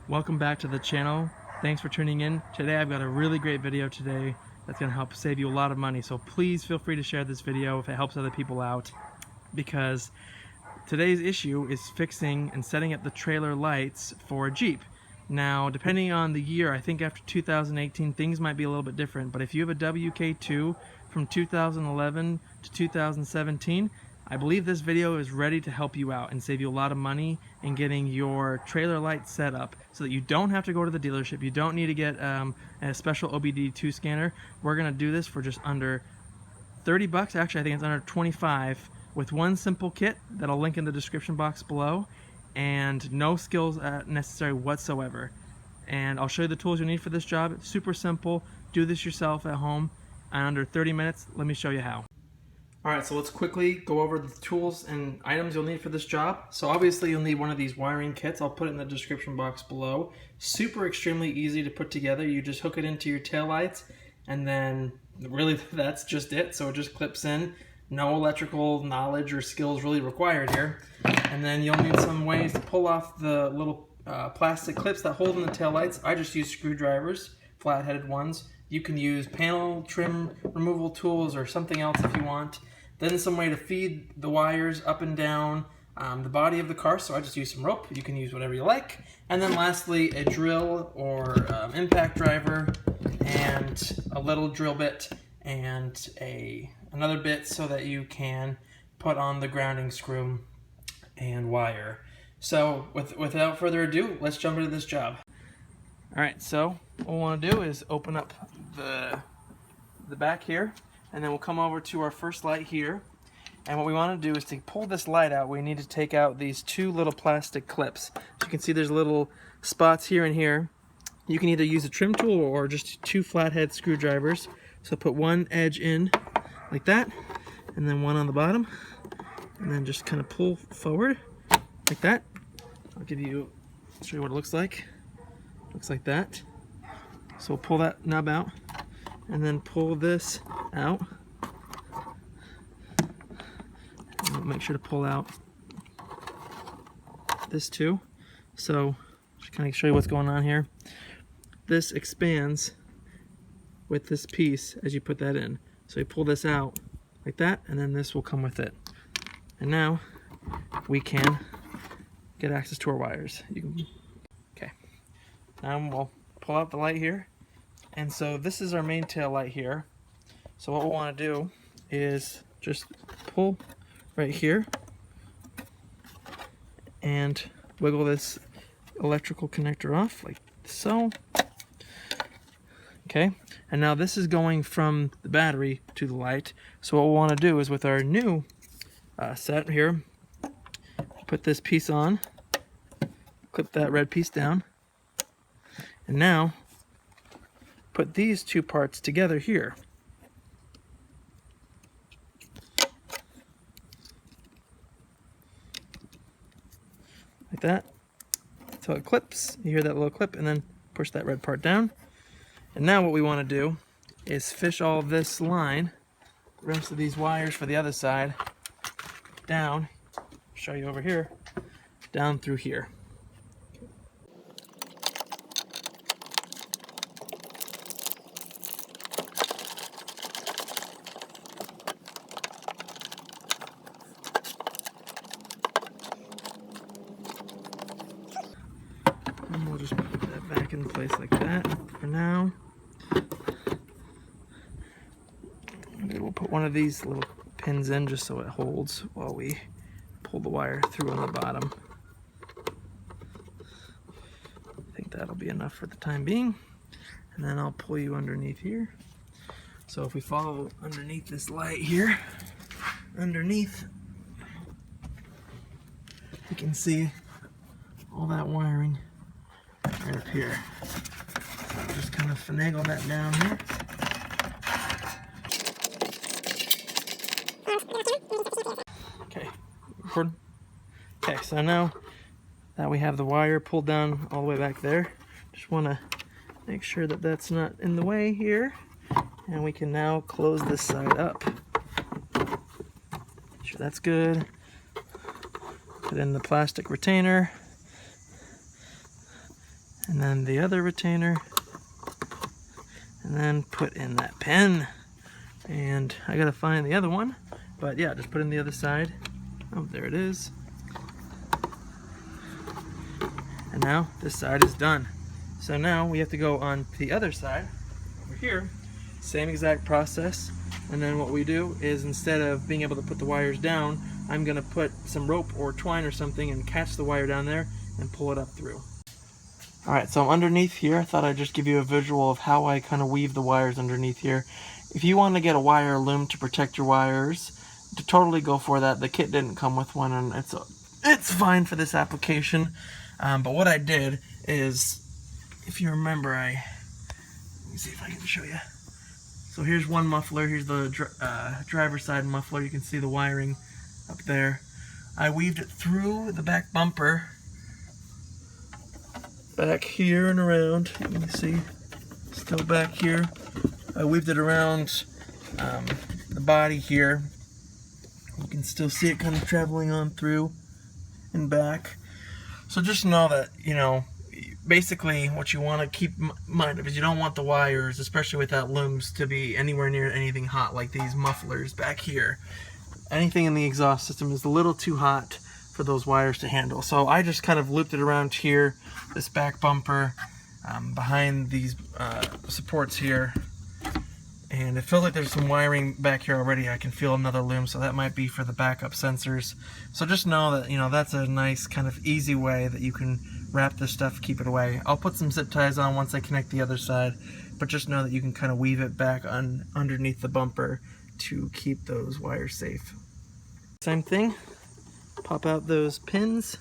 Welcome back to the channel. Thanks for tuning in. Today I've got a really great video today that's going to help save you a lot of money. So please feel free to share this video if it helps other people out, because today's issue is fixing and setting up the trailer lights for a Jeep. Now, depending on the year, I think after 2018 things might be a little bit different, but if you have a WK2 from 2011 to 2017, I believe this video is ready to help you out and save you a lot of money in getting your trailer light set up so that you don't have to go to the dealership. You don't need to get a special OBD2 scanner. We're going to do this for just under 30 bucks. Actually, I think it's under 25 with one simple kit that I'll link in the description box below, and no skills necessary whatsoever. And I'll show you the tools you need for this job. It's super simple. Do this yourself at home in under 30 minutes. Let me show you how. Alright, so let's quickly go over the tools and items you'll need for this job. So obviously you'll need one of these wiring kits. I'll put it in the description box below. Super extremely easy to put together. You just hook it into your taillights, and then really that's just it. So it just clips in. No electrical knowledge or skills really required here. And then you'll need some ways to pull off the little plastic clips that hold in the taillights. I just use screwdrivers, flat-headed ones. You can use panel trim removal tools or something else if you want. Then some way to feed the wires up and down the body of the car, so I just use some rope. You can use whatever you like. And then lastly, a drill or impact driver and a little drill bit and another bit so that you can put on the grounding screw and wire. So without further ado, let's jump into this job. Alright, so what we want to do is open up the back here, and then we'll come over to our first light here. And what we want to do is to pull this light out, we need to take out these two little plastic clips. So you can see there's little spots here and here. You can either use a trim tool or just two flathead screwdrivers. So put one edge in like that, and then one on the bottom, and then just kind of pull forward like that. I'll show you what it looks like. Looks like that. So we'll pull that nub out and then pull this out. And we'll make sure to pull out this too. So just kind of show you what's going on here. This expands with this piece as you put that in. So you pull this out like that, and then this will come with it. And now we can get access to our wires. Okay. Now we'll pull out the light here. And so this is our main tail light here. So what we want to do is just pull right here and wiggle this electrical connector off like so. Okay, and now this is going from the battery to the light. So what we want to do is with our new set here, put this piece on, clip that red piece down, and now put these two parts together here. Like that. So it clips, you hear that little clip, and then push that red part down. And now what we want to do is fish all this line, the rest of these wires for the other side, down, show you over here, down through here. And we'll just put that back in place like that for now. Maybe we'll put one of these little pins in just so it holds while we pull the wire through on the bottom. I think that'll be enough for the time being. And then I'll pull you underneath here. So if we follow underneath this light here, underneath, you can see all that wiring right up here. So I'll just kind of finagle that down here. Okay, record. Okay, so now that we have the wire pulled down all the way back there, just want to make sure that that's not in the way here, and we can now close this side up. Make sure that's good. Put in the plastic retainer, and then the other retainer, and then put in that pin. And I gotta find the other one, but yeah, just put in the other side. Oh, there it is. And now this side is done. So now we have to go on the other side over here, same exact process. And then what we do is, instead of being able to put the wires down, I'm gonna put some rope or twine or something and catch the wire down there and pull it up through. Alright, so underneath here, I thought I'd just give you a visual of how I kind of weave the wires underneath here. If you want to get a wire loom to protect your wires, to totally go for that. The kit didn't come with one, and it's fine for this application. But what I did is, if you remember, let me see if I can show you. So here's one muffler. Here's the driver's side muffler. You can see the wiring up there. I weaved it through the back bumper, back here and around. You can see, still back here. I weaved it around the body here. You can still see it kind of traveling on through and back. So just know that, you know, basically what you want to keep in mind is you don't want the wires, especially without looms, to be anywhere near anything hot, like these mufflers back here. Anything in the exhaust system is a little too hot for those wires to handle. So I just kind of looped it around here, this back bumper, behind these supports here. And it feels like there's some wiring back here already. I can feel another loom, so that might be for the backup sensors. So just know that, you know, that's a nice kind of easy way that you can wrap this stuff, keep it away. I'll put some zip ties on once I connect the other side, but just know that you can kind of weave it back underneath the bumper to keep those wires safe. Same thing, pop out those pins.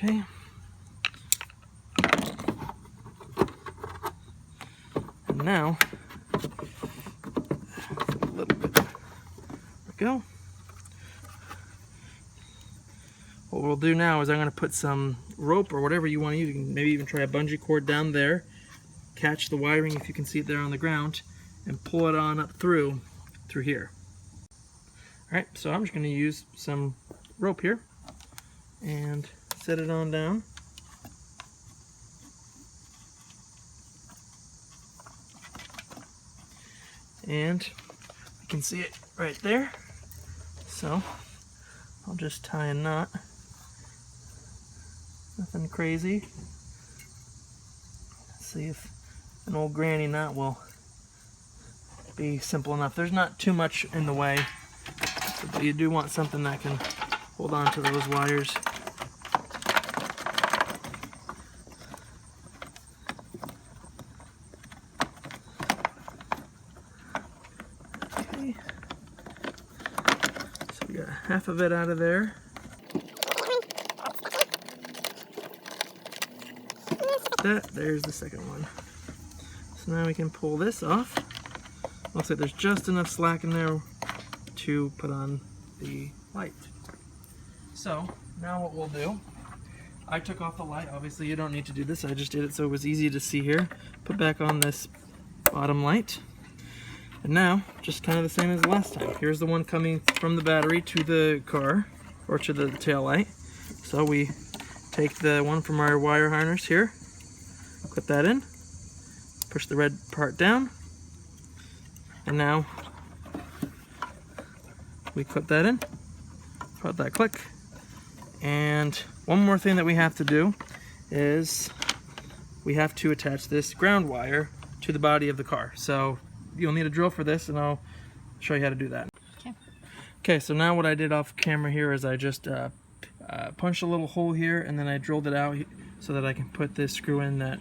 Okay. And now, a little bit, there we go. What we'll do now is I'm going to put some rope or whatever you want to use. You can maybe even try a bungee cord down there, catch the wiring if you can see it there on the ground, and pull it on up through here. Alright, so I'm just going to use some rope here and set it on down. And you can see it right there. So I'll just tie a knot. Nothing crazy. Let's see if an old granny knot will be simple enough. There's not too much in the way, but you do want something that can hold on to those wires. Okay. So we got half of it out of there. There's the second one. So now we can pull this off. Looks like there's just enough slack in there to put on the light. So now what we'll do, I took off the light. Obviously you don't need to do this. I just did it so it was easy to see here. Put back on this bottom light. And now, just kind of the same as last time. Here's the one coming from the battery to the car, or to the tail light. So we take the one from our wire harness here, put that in, push the red part down, and now we clip that in, let that click. And one more thing that we have to do is we have to attach this ground wire to the body of the car. So you'll need a drill for this, and I'll show you how to do that. Okay, so now what I did off camera here is I just punched a little hole here, and then I drilled it out so that I can put this screw in that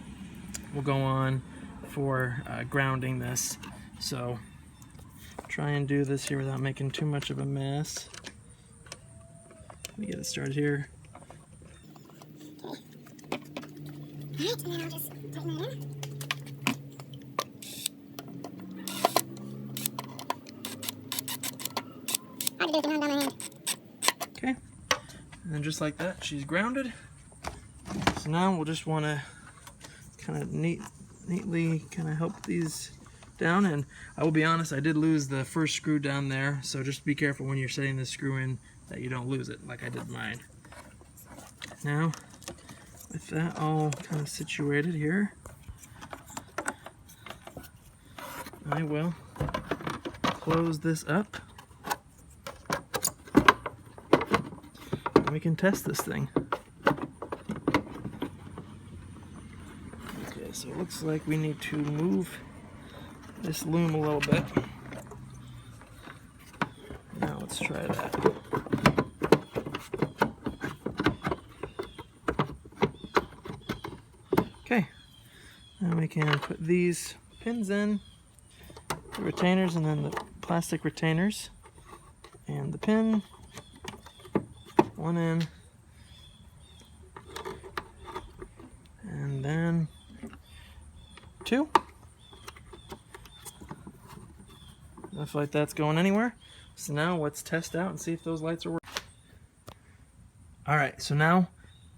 will go on for grounding this. So try and do this here without making too much of a mess. Let me get it started here. Alright, and then I'll just put that in. Okay, and then just like that, she's grounded. So now we'll just want to kind of neatly kind of help these down. And I will be honest, I did lose the first screw down there, so just be careful when you're setting this screw in that you don't lose it like I did mine. Now, with that all kind of situated here, I will close this up and we can test this thing. Okay, so it looks like we need to move this loom a little bit. Now let's try that. Okay, now we can put these pins in, the retainers, and then the plastic retainers, and the pin, one in, and then two. Looks like that's going anywhere. So now let's test out and see if those lights are working. Alright, so now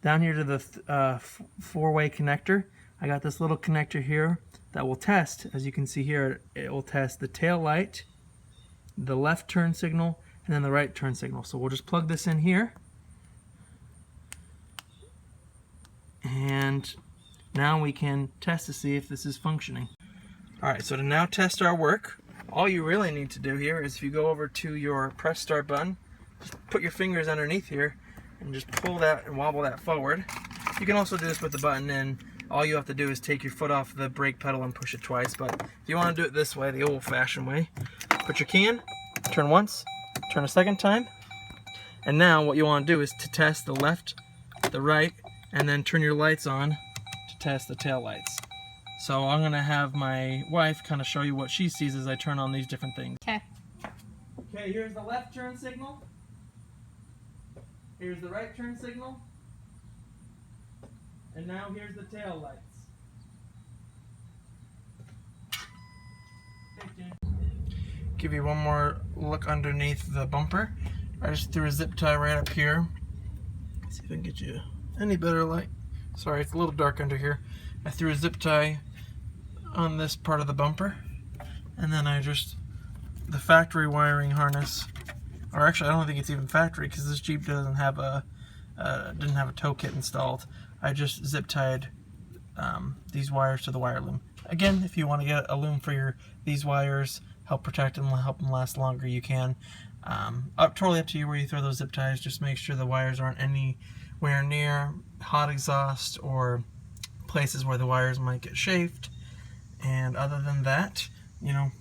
down here to the four-way connector, I got this little connector here that will test, as you can see here, it will test the tail light, the left turn signal, and then the right turn signal. So we'll just plug this in here. And now we can test to see if this is functioning. Alright, so to now test our work, all you really need to do here is if you go over to your press start button, just put your fingers underneath here and just pull that and wobble that forward. You can also do this with the button in. All you have to do is take your foot off the brake pedal and push it twice, but if you want to do it this way, the old-fashioned way, put your key in, turn once, turn a second time, and now what you want to do is to test the left, the right, and then turn your lights on to test the tail lights. So I'm going to have my wife kind of show you what she sees as I turn on these different things. Okay. Okay, here's the left turn signal. Here's the right turn signal. And now here's the tail lights. Give you one more look underneath the bumper. I just threw a zip tie right up here. Let's see if I can get you any better light. Sorry, it's a little dark under here. I threw a zip tie on this part of the bumper, and then the factory wiring harness, or actually I don't think it's even factory because this Jeep doesn't have didn't have a tow kit installed. I just zip tied these wires to the wire loom. Again, if you want to get a loom for these wires, help protect them, help them last longer, you can. Totally up to you where you throw those zip ties. Just make sure the wires aren't anywhere near hot exhaust or places where the wires might get chafed. And other than that,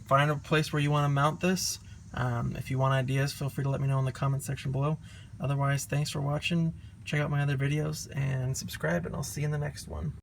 find a place where you want to mount this. If you want ideas, feel free to let me know in the comment section below. Otherwise, thanks for watching. Check out my other videos and subscribe, and I'll see you in the next one.